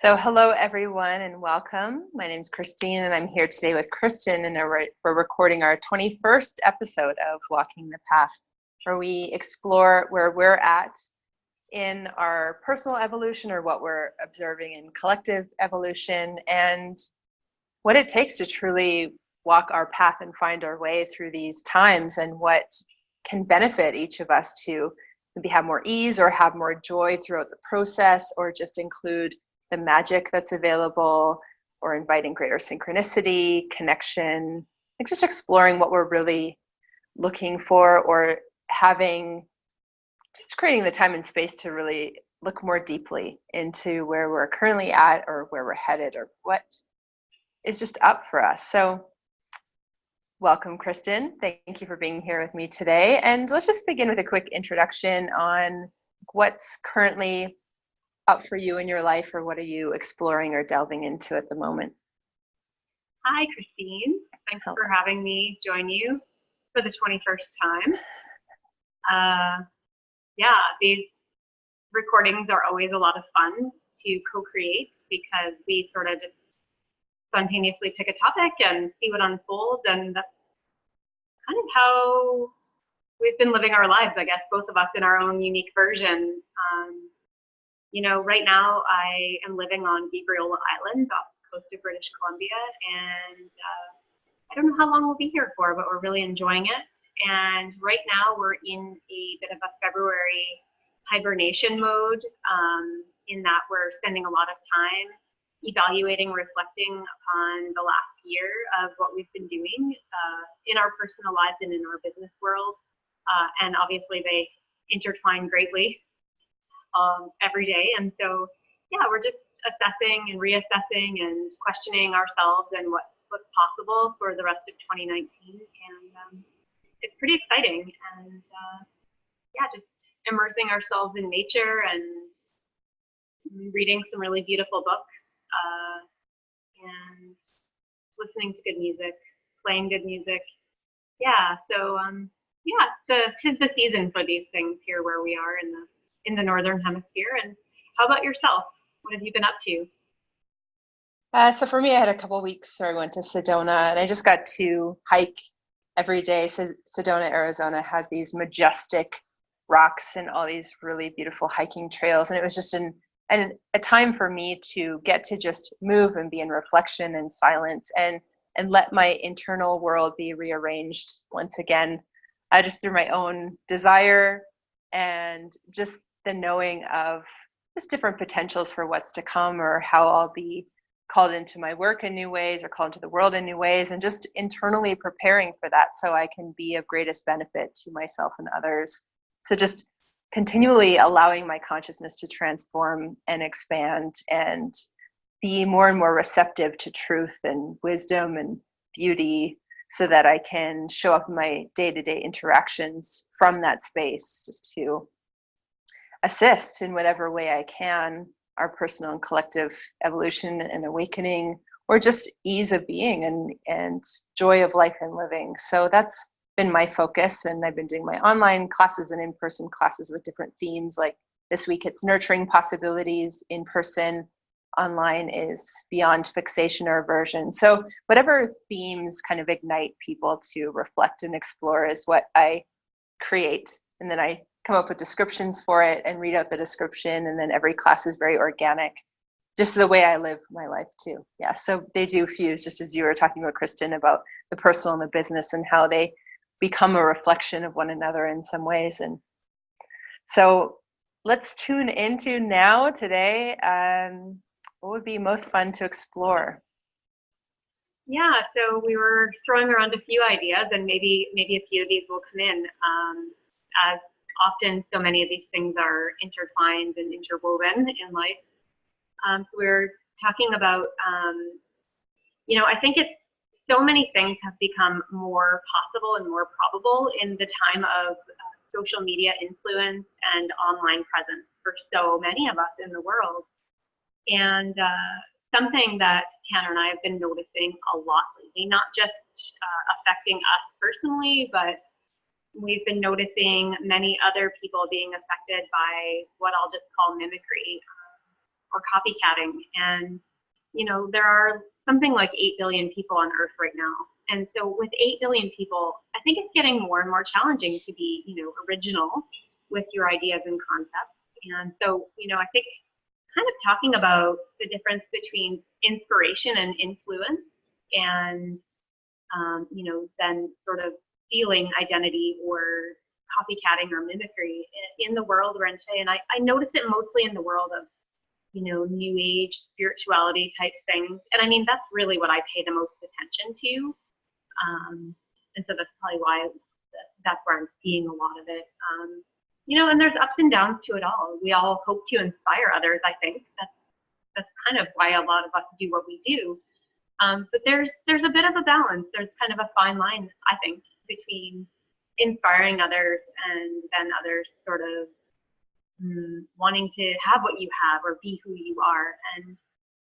So hello everyone and welcome. My name is Christine and I'm here today with Kristin and we're recording our 21st episode of Walking the Path, where we explore where we're at in our personal evolution or what we're observing in collective evolution and what it takes to truly walk our path and find our way through these times and what can benefit each of us to maybe have more ease or have more joy throughout the process, or just include the magic that's available, or inviting greater synchronicity, connection, like just exploring what we're really looking for, or just creating the time and space to really look more deeply into where we're currently at or where we're headed or what is just up for us. So welcome, Kristin. Thank you for being here with me today. And let's just begin with a quick introduction on what's currently up for you in your life, or what are you exploring or delving into at the moment? Hi, Christine. Thanks for having me join you for the 21st time. These recordings are always a lot of fun to co-create because we sort of just spontaneously pick a topic and see what unfolds, and that's kind of how we've been living our lives, I guess, both of us in our own unique version. Right now I am living on Gabriola Island off the coast of British Columbia, and I don't know how long we'll be here for, but we're really enjoying it. And right now we're in a bit of a February hibernation mode, in that we're spending a lot of time evaluating, reflecting upon the last year of what we've been doing in our personal lives and in our business world. And obviously they intertwine greatly every day. And so, we're just assessing and reassessing and questioning ourselves and what's possible for the rest of 2019. And it's pretty exciting. And just immersing ourselves in nature and reading some really beautiful books and listening to good music, playing good music. Tis the season for these things here where we are in the Northern Hemisphere. And how about yourself? What have you been up to? So for me, I had a couple of weeks where I went to Sedona, and I just got to hike every day. So Sedona, Arizona has these majestic rocks and all these really beautiful hiking trails. And it was just a time for me to get to just move and be in reflection and silence and let my internal world be rearranged once again, just through my own desire and just the knowing of just different potentials for what's to come, or how I'll be called into my work in new ways or called into the world in new ways, and just internally preparing for that so I can be of greatest benefit to myself and others. So just continually allowing my consciousness to transform and expand and be more and more receptive to truth and wisdom and beauty, so that I can show up in my day-to-day interactions from that space, just to assist in whatever way I can our personal and collective evolution and awakening, or just ease of being and joy of life and living. So that's been my focus, and I've been doing my online classes and in-person classes with different themes. Like this week it's nurturing possibilities in person, online is beyond fixation or aversion. So whatever themes kind of ignite people to reflect and explore is what I create, and then I come up with descriptions for it and read out the description, and then every class is very organic, just the way I live my life too. So they do fuse, just as you were talking about, Kristin, about the personal and the business and how they become a reflection of one another in some ways. And so let's tune into now today. What would be most fun to explore? So we were throwing around a few ideas, and maybe a few of these will come in. As often, so many of these things are intertwined and interwoven in life. So we're talking about, I think it's so many things have become more possible and more probable in the time of social media influence and online presence for so many of us in the world. And something that Tanner and I have been noticing a lot lately, not just affecting us personally, but we've been noticing many other people being affected by what I'll just call mimicry or copycatting. And, you know, there are something like 8 billion people on Earth right now. And so with 8 billion people, I think it's getting more and more challenging to be, you know, original with your ideas and concepts. And so, you know, I think kind of talking about the difference between inspiration and influence, and, you know, then sort of stealing identity or copycatting or mimicry in the world we're in today. And I notice it mostly in the world of, you know, new age spirituality type things. And I mean, that's really what I pay the most attention to. And so that's probably why that's where I'm seeing a lot of it. You know, and there's ups and downs to it all. We all hope to inspire others, I think. That's kind of why a lot of us do what we do. But there's a bit of a balance. There's kind of a fine line, I think, between inspiring others and then others sort of wanting to have what you have or be who you are. And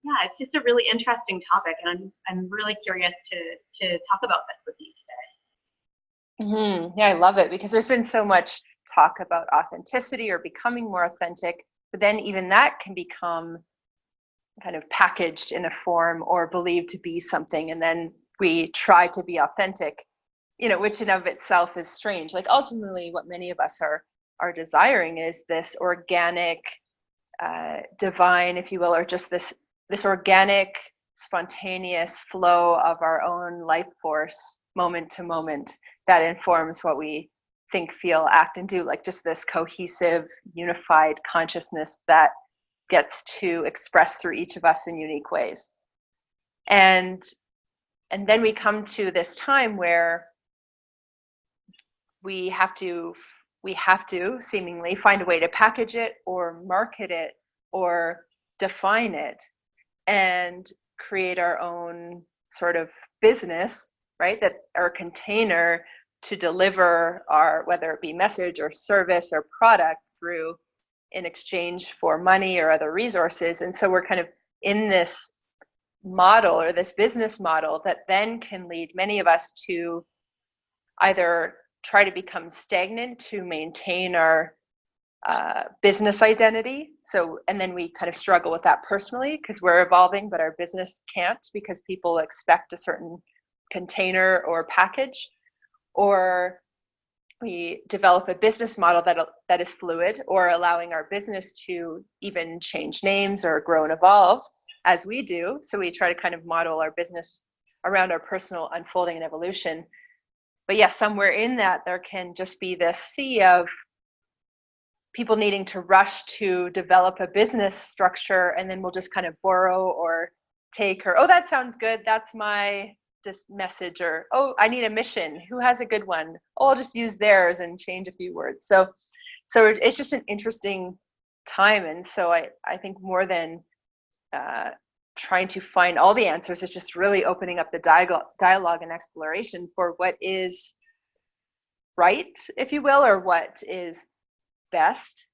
yeah, it's just a really interesting topic, and I'm really curious to talk about this with you today. Mm-hmm. Yeah, I love it, because there's been so much talk about authenticity or becoming more authentic, but then even that can become kind of packaged in a form or believed to be something, and then we try to be authentic, you know, which in of itself is strange. Like ultimately what many of us are desiring is this organic, divine, if you will, or just this organic, spontaneous flow of our own life force, moment to moment, that informs what we think, feel, act, and do. Like just this cohesive, unified consciousness that gets to express through each of us in unique ways. And then we come to this time where we have to seemingly find a way to package it or market it or define it and create our own sort of business, right? That our container to deliver our, whether it be message or service or product through, in exchange for money or other resources. And so we're kind of in this model or this business model that then can lead many of us to either try to become stagnant to maintain our business identity. So, and then we kind of struggle with that personally because we're evolving, but our business can't because people expect a certain container or package. Or we develop a business model that is fluid, or allowing our business to even change names or grow and evolve as we do. So we try to kind of model our business around our personal unfolding and evolution. But yes, somewhere in that, there can just be this sea of people needing to rush to develop a business structure, and then we'll just kind of borrow or take, or, oh, that sounds good, that's my just message, or, oh, I need a mission, who has a good one? Oh, I'll just use theirs and change a few words. So it's just an interesting time. And so I think more than trying to find all the answers, it's just really opening up the dialogue and exploration for what is right, if you will, or what is best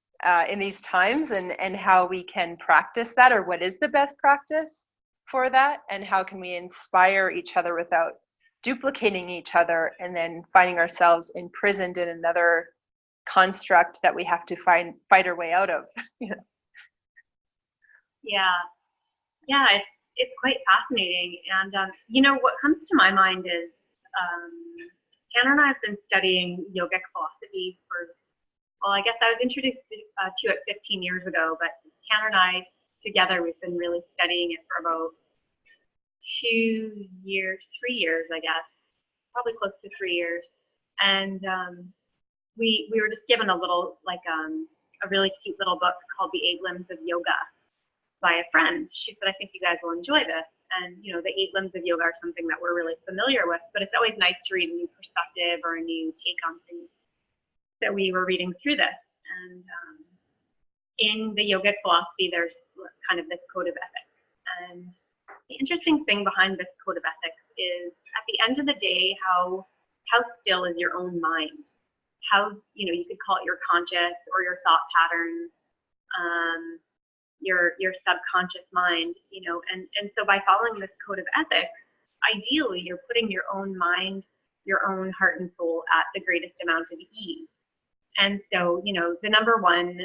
in these times, and how we can practice that, or what is the best practice for that, and how can we inspire each other without duplicating each other, and then finding ourselves imprisoned in another construct that we have to fight our way out of. You know? Yeah, it's quite fascinating. And you know, what comes to my mind is Tanner and I have been studying yogic philosophy for, well, I guess I was introduced to it 15 years ago, but Tanner and I together, we've been really studying it for about 3 years, I guess, probably close to 3 years. And we were just given a little, like a really cute little book called The 8 Limbs of Yoga by a friend. She said, I think you guys will enjoy this. And, you know, the 8 limbs of yoga are something that we're really familiar with, but it's always nice to read a new perspective or a new take on things. So we were reading through this. And in the yogic philosophy, there's kind of this code of ethics. And the interesting thing behind this code of ethics is, at the end of the day, how still is your own mind? How, you know, you could call it your conscious or your thought patterns, your subconscious mind, you know, and so by following this code of ethics, ideally you're putting your own mind, your own heart and soul at the greatest amount of ease. And so, you know, the number one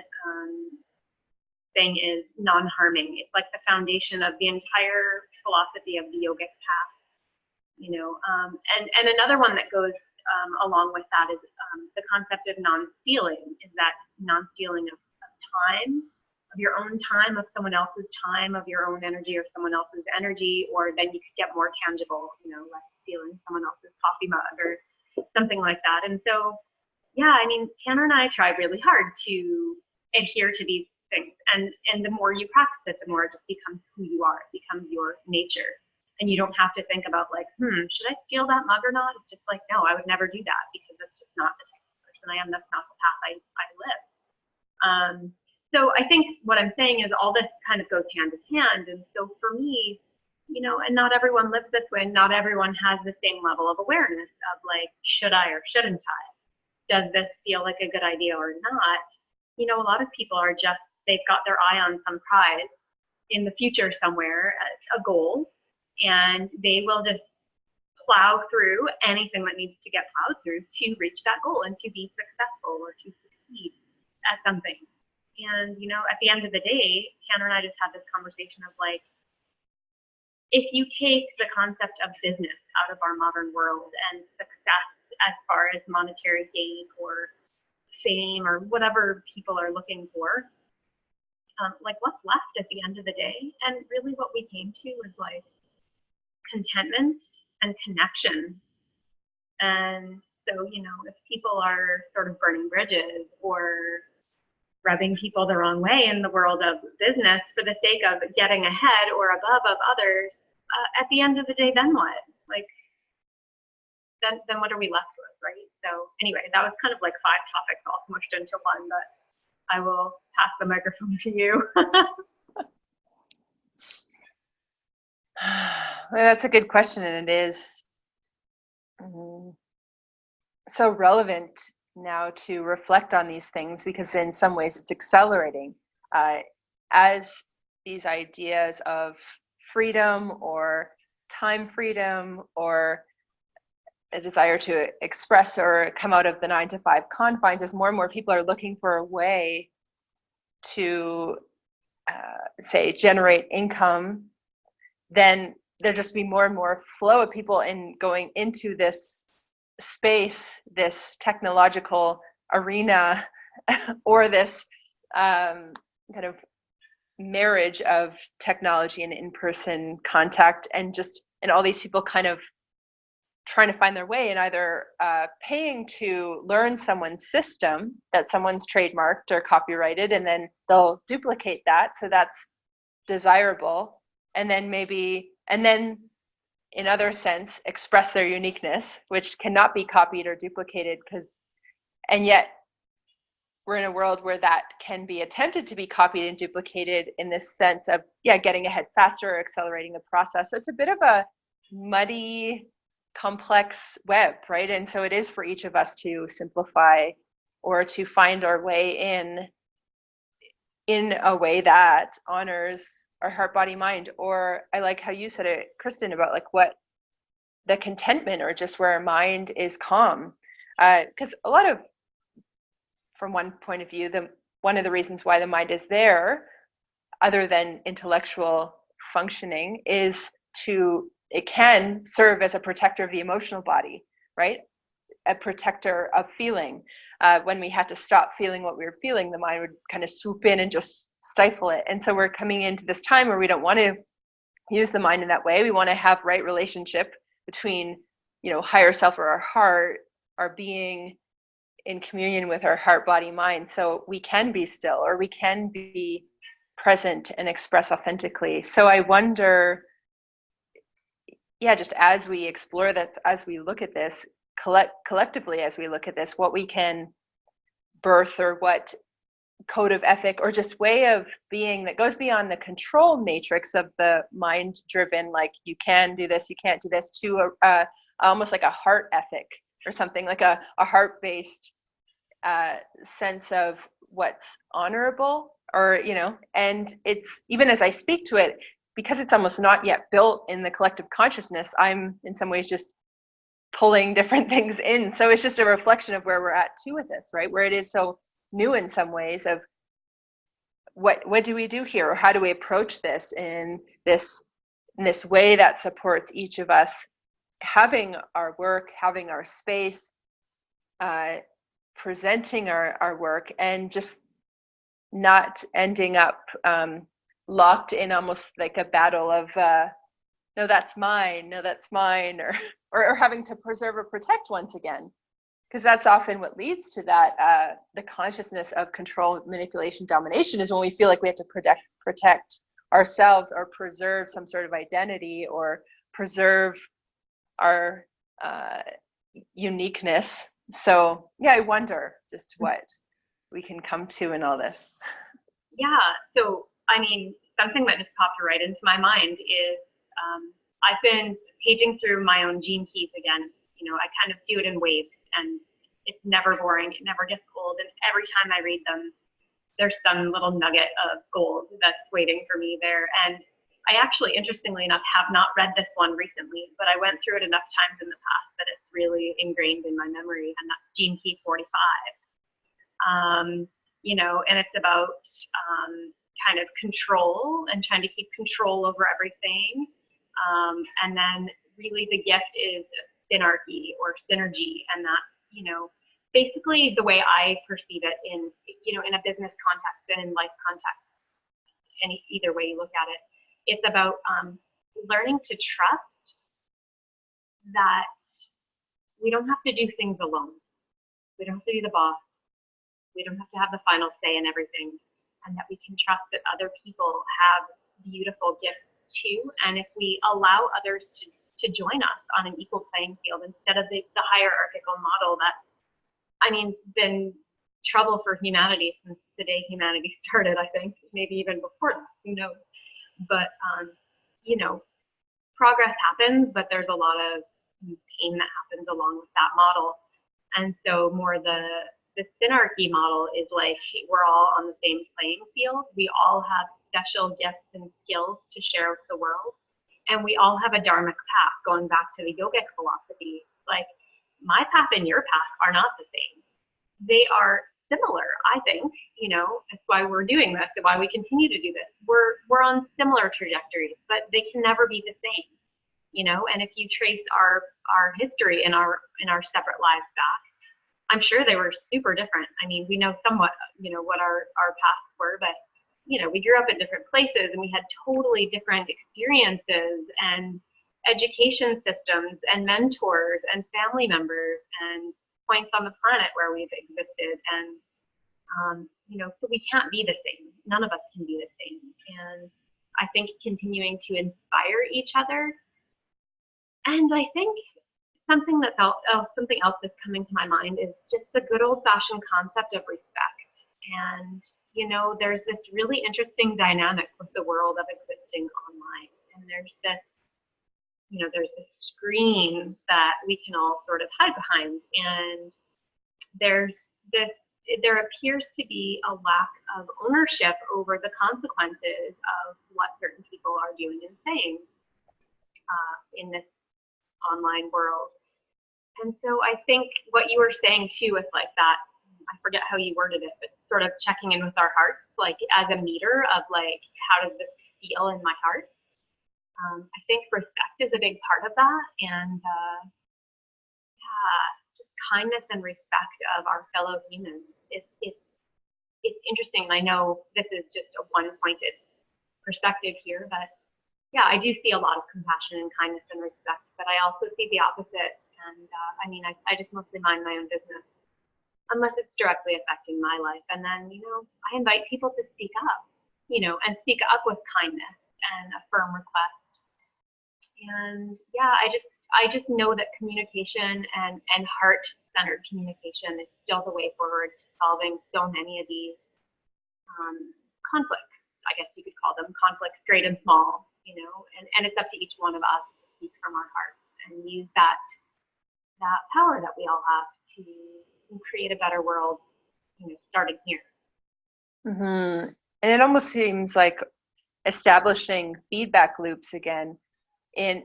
thing is non-harming. It's like the foundation of the entire philosophy of the yogic path, and another one that goes along with that is the concept of non-stealing. Is that non-stealing of time, of your own time, of someone else's time, of your own energy or someone else's energy, or then you could get more tangible, like stealing someone else's coffee mug or something like that. And so, yeah, I mean, Tanner and I tried really hard to adhere to these things. And the more you practice it, the more it just becomes who you are. It becomes your nature. And you don't have to think about like, should I steal that mug or not? It's just like, no, I would never do that because that's just not the type of person I am. That's not the path I live. So I think what I'm saying is all this kind of goes hand in hand. And so for me, and not everyone lives this way. Not everyone has the same level of awareness of like, should I or shouldn't I? Does this feel like a good idea or not? A lot of people are just, they've got their eye on some prize in the future somewhere, a goal, and they will just plow through anything that needs to get plowed through to reach that goal and to be successful or to succeed at something. And, at the end of the day, Tanner and I just had this conversation of like, if you take the concept of business out of our modern world and success as far as monetary gain or fame or whatever people are looking for, like what's left at the end of the day? And really what we came to was like contentment and connection. And so, if people are sort of burning bridges or rubbing people the wrong way in the world of business for the sake of getting ahead or above of others, at the end of the day, then what? Like, then what are we left with, right? So anyway, that was kind of like 5 topics all smushed into one, but I will pass the microphone to you. Well, that's a good question, and it is so relevant now to reflect on these things because in some ways it's accelerating as these ideas of freedom or time freedom or a desire to express or come out of the 9-to-5 confines, as more and more people are looking for a way to say generate income, then there'll just be more and more flow of people in going into this space, this technological arena, or this kind of marriage of technology and in-person contact, and all these people kind of trying to find their way in either paying to learn someone's system that someone's trademarked or copyrighted, and then they'll duplicate that, so that's desirable, and then in other sense express their uniqueness, which cannot be copied or duplicated, and yet we're in a world where that can be attempted to be copied and duplicated in this sense of getting ahead faster or accelerating the process. So it's a bit of a muddy, complex web, right? And so it is for each of us to simplify or to find our way in a way that honors our heart, body, mind. Or I like how you said it, Kristin, about like what the contentment or just where our mind is calm. Because a lot of, from one point of view, one of the reasons why the mind is there, other than intellectual functioning, is it can serve as a protector of the emotional body, right? A protector of feeling. When we had to stop feeling what we were feeling, the mind would kind of swoop in and just stifle it. And so we're coming into this time where we don't want to use the mind in that way. We want to have right relationship between, higher self or our heart, our being in communion with our heart, body, mind. So we can be still, or we can be present and express authentically. So I wonder, just as we explore this, as we look at this, collectively, as we look at this, what we can birth, or what code of ethic or just way of being that goes beyond the control matrix of the mind driven, like you can do this, you can't do this, to almost like a heart ethic or something, like a heart-based sense of what's honorable, or and it's, even as I speak to it, because it's almost not yet built in the collective consciousness, I'm in some ways just pulling different things in. So it's just a reflection of where we're at too with this, right? Where it is so new in some ways, of what do we do here, or how do we approach this in this way that supports each of us having our work, having our space, presenting our work, and just not ending up locked in almost like a battle of no, that's mine, no, that's mine, or having to preserve or protect once again, because that's often what leads to that the consciousness of control, manipulation, domination, is when we feel like we have to protect ourselves or preserve some sort of identity or preserve our uniqueness. So yeah, I wonder just what we can come to in all this. Yeah, so I mean, something that just popped right into my mind is I've been paging through my own gene keys again. You know, I kind of do it in waves, and it's never boring. It never gets old, and every time I read them, there's some little nugget of gold that's waiting for me there. And I actually, interestingly enough, have not read this one recently, but I went through it enough times in the past that it's really ingrained in my memory, and that's Gene Key 45. You know, and it's about kind of control and trying to keep control over everything. And then really the gift is synarchy or synergy, and that's, you know, basically the way I perceive it in, you know, in a business context and in life context, either way you look at it. It's about learning to trust that we don't have to do things alone. We don't have to be the boss. We don't have to have the final say in everything, and that we can trust that other people have beautiful gifts too. And if we allow others to join us on an equal playing field instead of the hierarchical model that, I mean, been trouble for humanity since the day humanity started, I think, maybe even before that, who knows. But, you know, progress happens, but there's a lot of pain that happens along with that model. And so more the synarchy model is like, we're all on the same playing field. We all have special gifts and skills to share with the world. And we all have a dharmic path, going back to the yogic philosophy. Like, my path and your path are not the same. They are similar, I think. You know, that's why we're doing this and why we continue to do this. We're on similar trajectories, but they can never be the same. You know, and if you trace our history in our separate lives back, I'm sure they were super different. I mean, we know somewhat, you know, what our paths were, but, you know, we grew up in different places and we had totally different experiences and education systems and mentors and family members and points on the planet where we've existed. And, you know, so we can't be the same. None of us can be the same. And I think continuing to inspire each other. And I think something else that's coming to my mind is just the good old-fashioned concept of respect. And, you know, there's this really interesting dynamic with the world of existing online. And there's this, you know, there's this screen that we can all sort of hide behind. And there appears to be a lack of ownership over the consequences of what certain people are doing and saying in this online world. And so I think what you were saying too with like that, I forget how you worded it, but sort of checking in with our hearts, like as a meter of like, how does this feel in my heart? I think respect is a big part of that. And yeah, just kindness and respect of our fellow humans. It's interesting. I know this is just a one-pointed perspective here, but yeah, I do see a lot of compassion and kindness and respect, but I also see the opposite. And I mean, I just mostly mind my own business, unless it's directly affecting my life. And then, you know, I invite people to speak up, you know, and speak up with kindness and a firm request. And yeah, I just know that communication and heart-centered communication is still the way forward to solving so many of these conflicts. I guess you could call them conflicts, great and small. You know, and it's up to each one of us to speak from our hearts and use that power that we all have to create a better world, you know, starting here. Mm-hmm. And it almost seems like establishing feedback loops again in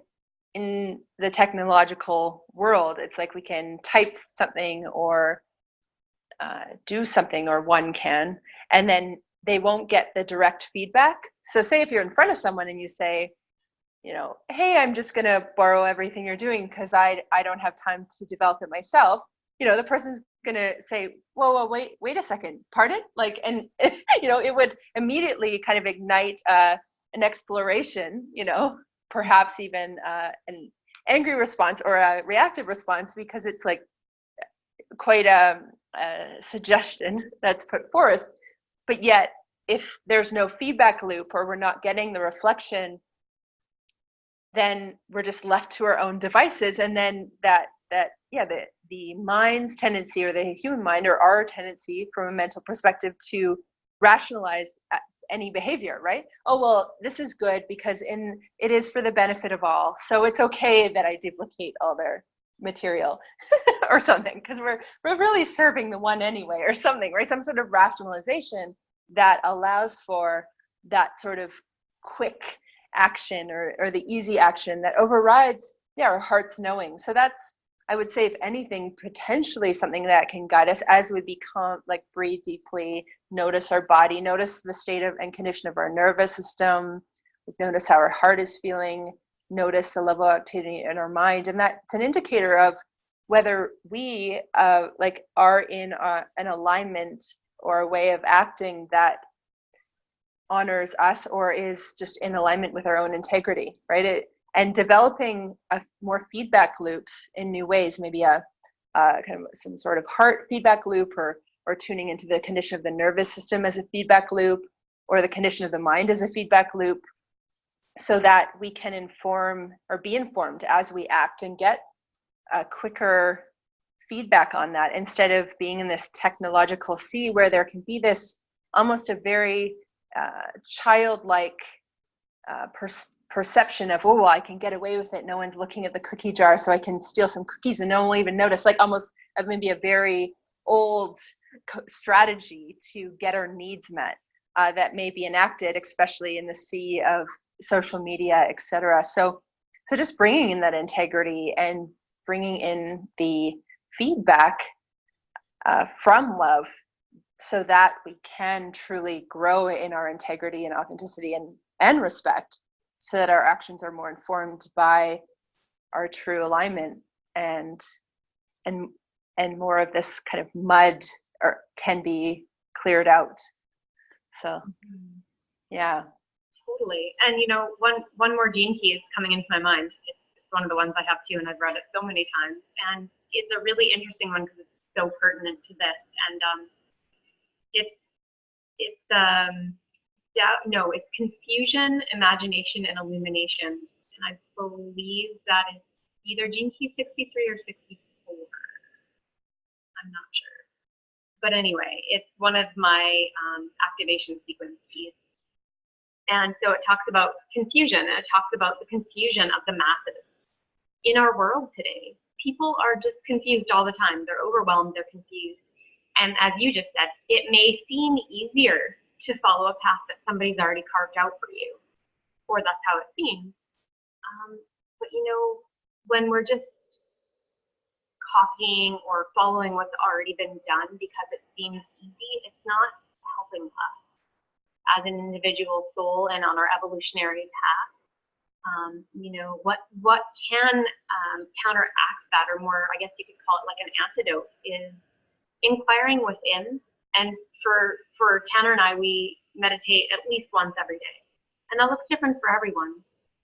the technological world. It's like we can type something or do something, or one can, and then they won't get the direct feedback. So say if you're in front of someone and you say, hey, I'm just going to borrow everything you're doing because I don't have time to develop it myself. The person's going to say, whoa, wait a second, pardon? And it would immediately kind of ignite an exploration, perhaps even an angry response or a reactive response, because it's like quite a suggestion that's put forth. But yet, if there's no feedback loop or we're not getting the reflection, then we're just left to our own devices. And then the mind's tendency, or the human mind, or our tendency from a mental perspective, to rationalize any behavior, right? Oh, well, this is good because it is for the benefit of all. So it's okay that I duplicate all their material or something, because we're really serving the one anyway, or something, right? Some sort of rationalization that allows for that sort of quick action or the easy action that overrides our heart's knowing. So that's, I would say, if anything, potentially something that can guide us as we become, like, breathe deeply, notice our body, notice the state of and condition of our nervous system, notice how our heart is feeling, notice the level of activity in our mind. And that's an indicator of whether we are in an alignment or a way of acting that honors us, or is just in alignment with our own integrity, right? And developing more feedback loops in new ways, maybe a kind of some sort of heart feedback loop, or tuning into the condition of the nervous system as a feedback loop, or the condition of the mind as a feedback loop, so that we can inform or be informed as we act and get a quicker feedback on that, instead of being in this technological sea where there can be this almost a very childlike perception of, oh, well, I can get away with it. No one's looking at the cookie jar, so I can steal some cookies and no one will even notice. Like almost maybe a very old strategy to get our needs met that may be enacted, especially in the sea of social media, etc. So just bringing in that integrity and bringing in the feedback from love, so that we can truly grow in our integrity and authenticity and respect, so that our actions are more informed by our true alignment, and more of this kind of mud can be cleared out. So yeah. Totally. And one more gene key is coming into my mind. It's one of the ones I have too, and I've read it so many times, and it's a really interesting one because it's so pertinent to this. And it's confusion, imagination, and illumination. And I believe that is either gene key 63 or 64. I'm not sure. But anyway, it's one of my activation sequence keys. And so it talks about confusion, and it talks about the confusion of the masses. In our world today, people are just confused all the time. They're overwhelmed, they're confused. And as you just said, it may seem easier to follow a path that somebody's already carved out for you, or that's how it seems. But when we're just copying or following what's already been done because it seems easy, it's not helping us as an individual soul and on our evolutionary path. What can counteract that, or more, I guess you could call it like an antidote, is inquiring within. And for Tanner and I, we meditate at least once every day, and that looks different for everyone.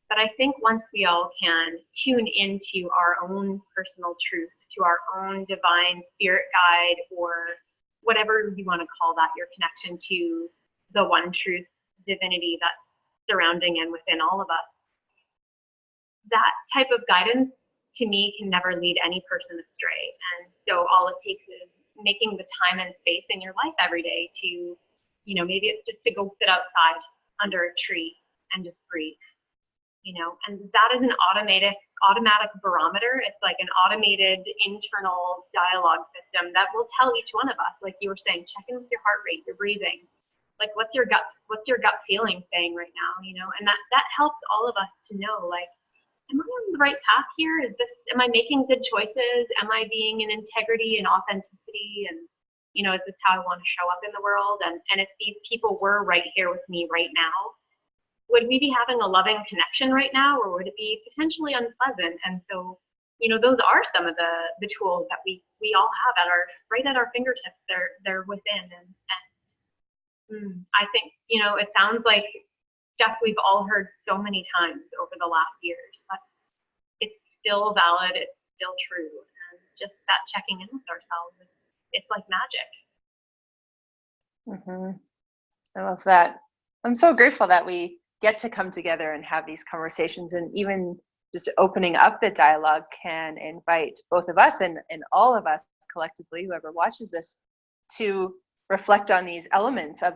But I think once we all can tune into our own personal truth, to our own divine spirit guide, or whatever you want to call that, your connection to the one truth divinity that's surrounding and within all of us, that type of guidance to me can never lead any person astray. And so all it takes is making the time and space in your life every day to, maybe it's just to go sit outside under a tree and just breathe, and that is an automatic barometer. It's like an automated internal dialogue system that will tell each one of us, like you were saying, check in with your heart rate, your breathing, like what's your gut feeling saying right now, and that helps all of us to know, like, am I on the right path here? Am I making good choices? Am I being in integrity and authenticity? And you know, is this how I want to show up in the world? And if these people were right here with me right now, would we be having a loving connection right now, or would it be potentially unpleasant? And so, you know, those are some of the tools that we all have at our right at our fingertips. They're within, and I think, you know, it sounds like stuff we've all heard so many times over the last years, but it's still valid. It's still true, and just that checking in with ourselves, it's like magic. I love that. I'm so grateful that we get to come together and have these conversations, and even just opening up the dialogue can invite both of us and all of us collectively, whoever watches this, to reflect on these elements of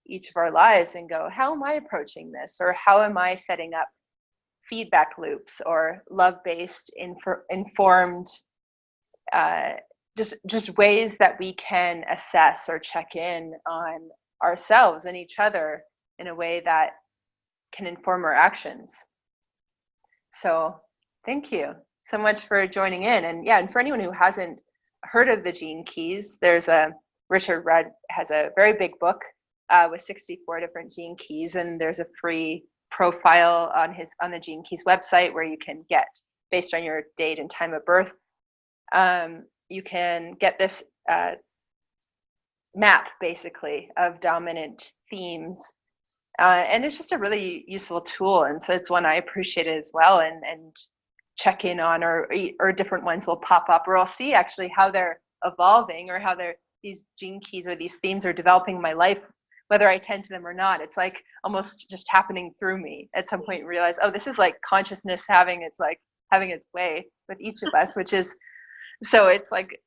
each of our lives and go, how am I approaching this? Or how am I setting up feedback loops or love-based informed just ways that we can assess or check in on ourselves and each other in a way that can inform our actions. So thank you so much for joining in. And for anyone who hasn't heard of the Gene Keys, Richard Rudd has a very big book with 64 different gene keys, and there's a free profile on the Gene Keys website where you can get, based on your date and time of birth, you can get this map basically of dominant themes, and it's just a really useful tool. And so it's one I appreciate as well, and check in on, or different ones will pop up, or I'll see actually how they're evolving, or how these gene keys or these themes are developing in my life, whether I tend to them or not. It's like almost just happening through me. At some point realize, oh, this is like consciousness having its way with each of us, which is, so it's like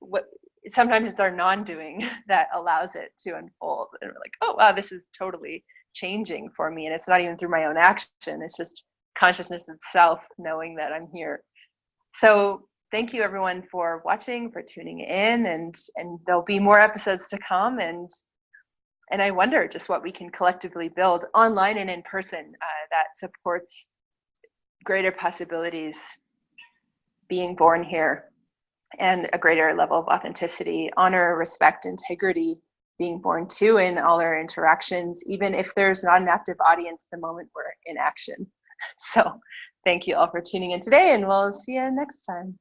sometimes it's our non-doing that allows it to unfold, and we're like, oh wow, this is totally changing for me, and it's not even through my own action, it's just consciousness itself knowing that I'm here. So thank you everyone for watching, for tuning in, and there'll be more episodes to come, and I wonder just what we can collectively build online and in person that supports greater possibilities being born here, and a greater level of authenticity, honor, respect, integrity being born too in all our interactions, even if there's not an active audience the moment we're in action. So thank you all for tuning in today, and we'll see you next time.